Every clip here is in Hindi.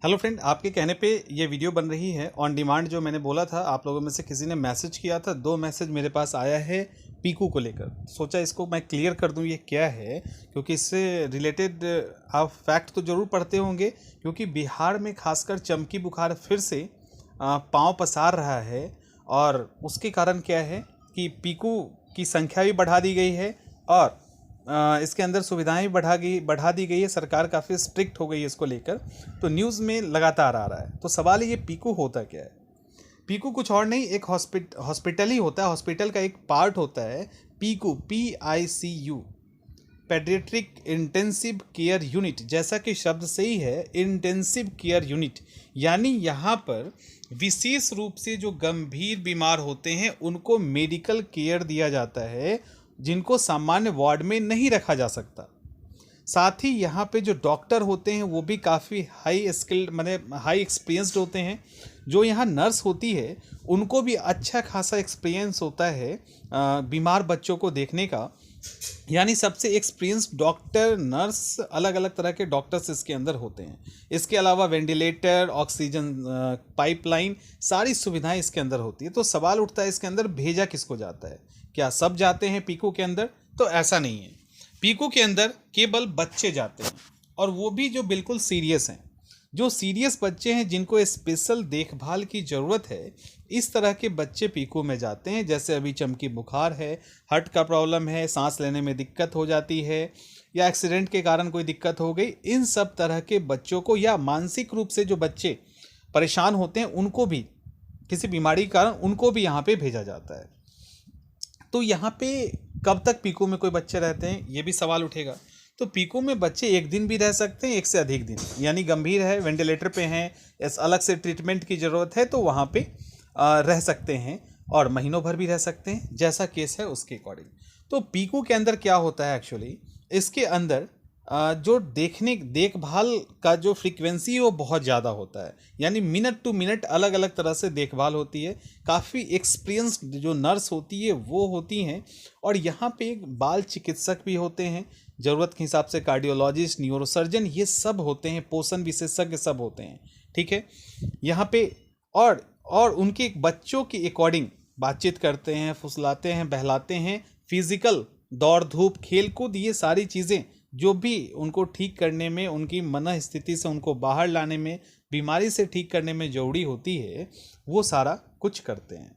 हेलो फ्रेंड, आपके कहने पे ये वीडियो बन रही है ऑन डिमांड। जो मैंने बोला था, आप लोगों में से किसी ने मैसेज किया था, 2 मैसेज मेरे पास आया है पीकू को लेकर। सोचा इसको मैं क्लियर कर दूं ये क्या है, क्योंकि इससे रिलेटेड आप फैक्ट तो ज़रूर पढ़ते होंगे। क्योंकि बिहार में खासकर चमकी बुखार फिर से पांव पसार रहा है, और उसके कारण क्या है कि पीकू की संख्या भी बढ़ा दी गई है और इसके अंदर सुविधाएं भी बढ़ा दी गई है। सरकार काफ़ी स्ट्रिक्ट हो गई है इसको लेकर, तो न्यूज़ में लगातार आ रहा है। तो सवाल है, ये पीकू होता क्या है? पीकू कुछ और नहीं, एक हॉस्पिटल ही होता है। हॉस्पिटल का एक पार्ट होता है Piku, PICU, paediatric intensive care unit. जैसा कि शब्द से ही है, इंटेंसिव केयर यूनिट, यानी यहाँ पर विशेष रूप से जो गंभीर बीमार होते हैं उनको मेडिकल केयर दिया जाता है, जिनको सामान्य वार्ड में नहीं रखा जा सकता। साथ ही यहाँ पे जो डॉक्टर होते हैं वो भी काफ़ी हाई स्किल्ड, माने हाई एक्सपीरियंस्ड होते हैं। जो यहाँ नर्स होती है उनको भी अच्छा खासा एक्सपीरियंस होता है बीमार बच्चों को देखने का। यानी सबसे एक्सपीरियंस्ड डॉक्टर, नर्स, अलग अलग तरह के डॉक्टर्स इसके अंदर होते हैं। इसके अलावा वेंटिलेटर, ऑक्सीजन पाइपलाइन, सारी सुविधाएं इसके अंदर होती है। तो सवाल उठता है, इसके अंदर भेजा किसको जाता है? क्या सब जाते हैं पीकू के अंदर? तो ऐसा नहीं है। पीकू के अंदर केवल बच्चे जाते हैं, और वो भी जो बिल्कुल सीरियस हैं। जो सीरियस बच्चे हैं, जिनको स्पेशल देखभाल की ज़रूरत है, इस तरह के बच्चे पीकू में जाते हैं। जैसे अभी चमकी बुखार है, हार्ट का प्रॉब्लम है, सांस लेने में दिक्कत हो जाती है, या एक्सीडेंट के कारण कोई दिक्कत हो गई, इन सब तरह के बच्चों को, या मानसिक रूप से जो बच्चे परेशान होते हैं उनको भी, किसी बीमारी के कारण उनको भी यहाँ पे भेजा जाता है। तो यहाँ पे कब तक पीकू में कोई बच्चे रहते हैं, ये भी सवाल उठेगा। तो पीकू में बच्चे 1 दिन भी रह सकते हैं, 1 से अधिक दिन। यानी गंभीर है, वेंटिलेटर पे हैं, इस अलग से ट्रीटमेंट की ज़रूरत है, तो वहाँ पे रह सकते हैं, और महीनों भर भी रह सकते हैं, जैसा केस है उसके अकॉर्डिंग। तो पीकू के अंदर क्या होता है एक्चुअली, इसके अंदर जो देखभाल का जो फ्रीक्वेंसी है वो बहुत ज़्यादा होता है। यानी मिनट टू मिनट अलग अलग तरह से देखभाल होती है। काफ़ी एक्सपीरियंस्ड जो नर्स होती है वो होती हैं, और यहाँ पे एक बाल चिकित्सक भी होते हैं, ज़रूरत के हिसाब से कार्डियोलॉजिस्ट, न्यूरोसर्जन, ये सब होते हैं, पोषण विशेषज्ञ सब होते हैं। ठीक है, यहाँ पे और उनके बच्चों के अकॉर्डिंग बातचीत करते हैं, फुसलाते हैं, बहलाते हैं। फिजिकल दौड़ धूप, खेल कूद, ये सारी चीज़ें जो भी उनको ठीक करने में, उनकी मन स्थिति से उनको बाहर लाने में, बीमारी से ठीक करने में जरूरी होती है, वो सारा कुछ करते हैं।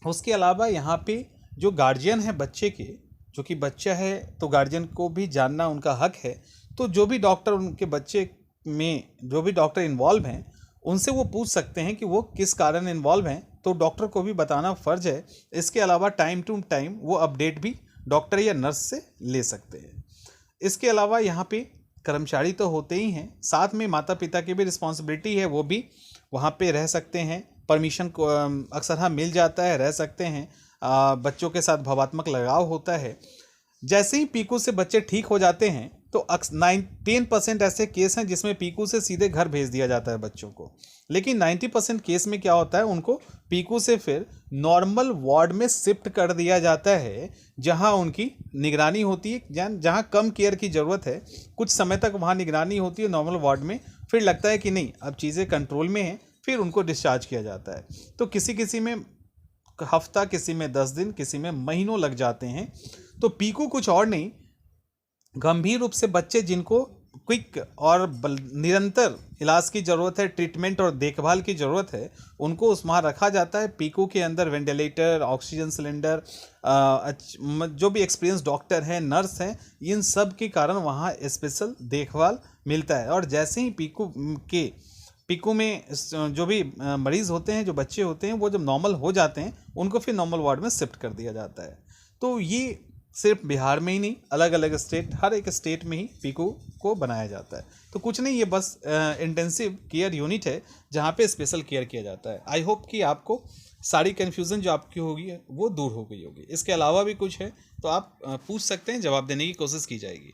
उसके अलावा यहाँ पे जो गार्जियन है बच्चे के, जो कि बच्चा है तो गार्जियन को भी जानना उनका हक है। तो जो भी डॉक्टर उनके बच्चे में, जो भी डॉक्टर इन्वॉल्व हैं, उनसे वो पूछ सकते हैं कि वो किस कारण इन्वॉल्व हैं, तो डॉक्टर को भी बताना फ़र्ज है। इसके अलावा टाइम टू टाइम वो अपडेट भी डॉक्टर या नर्स से ले सकते हैं। इसके अलावा यहाँ पे कर्मचारी तो होते ही हैं, साथ में माता पिता की भी रिस्पॉन्सिबिलिटी है, वो भी वहाँ पे रह सकते हैं। परमिशन को अक्सर हाँ मिल जाता है, रह सकते हैं। बच्चों के साथ भावात्मक लगाव होता है। जैसे ही पीकू से बच्चे ठीक हो जाते हैं, तो 10% ऐसे केस हैं जिसमें पीकू से सीधे घर भेज दिया जाता है बच्चों को। लेकिन 90% केस में क्या होता है, उनको पीकू से फिर नॉर्मल वार्ड में शिफ्ट कर दिया जाता है, जहां उनकी निगरानी होती है। जहां कम केयर की ज़रूरत है, कुछ समय तक वहां निगरानी होती है नॉर्मल वार्ड में। फिर लगता है कि नहीं, अब चीज़ें कंट्रोल में हैं, फिर उनको डिस्चार्ज किया जाता है। तो किसी किसी में हफ्ता, किसी में 10 दिन, किसी में महीनों लग जाते हैं। तो पीकू कुछ और नहीं, गंभीर रूप से बच्चे जिनको क्विक और निरंतर इलाज की ज़रूरत है, ट्रीटमेंट और देखभाल की ज़रूरत है, उनको उस वहाँ रखा जाता है। पीकू के अंदर वेंटिलेटर, ऑक्सीजन सिलेंडर, जो भी एक्सपीरियंस डॉक्टर हैं, नर्स हैं, इन सब के कारण वहाँ स्पेशल देखभाल मिलता है। और जैसे ही पीकू में जो भी मरीज़ होते हैं, जो बच्चे होते हैं, वो जब नॉर्मल हो जाते हैं, उनको फिर नॉर्मल वार्ड में शिफ्ट कर दिया जाता है। तो ये सिर्फ बिहार में ही नहीं, अलग अलग स्टेट, हर एक स्टेट में ही पीकू को बनाया जाता है। तो कुछ नहीं, ये बस इंटेंसिव केयर यूनिट है, जहाँ पे स्पेशल केयर किया जाता है। आई होप कि आपको सारी कन्फ्यूज़न जो आपकी होगी वो दूर हो गई होगी। इसके अलावा भी कुछ है तो आप पूछ सकते हैं, जवाब देने की कोशिश की जाएगी।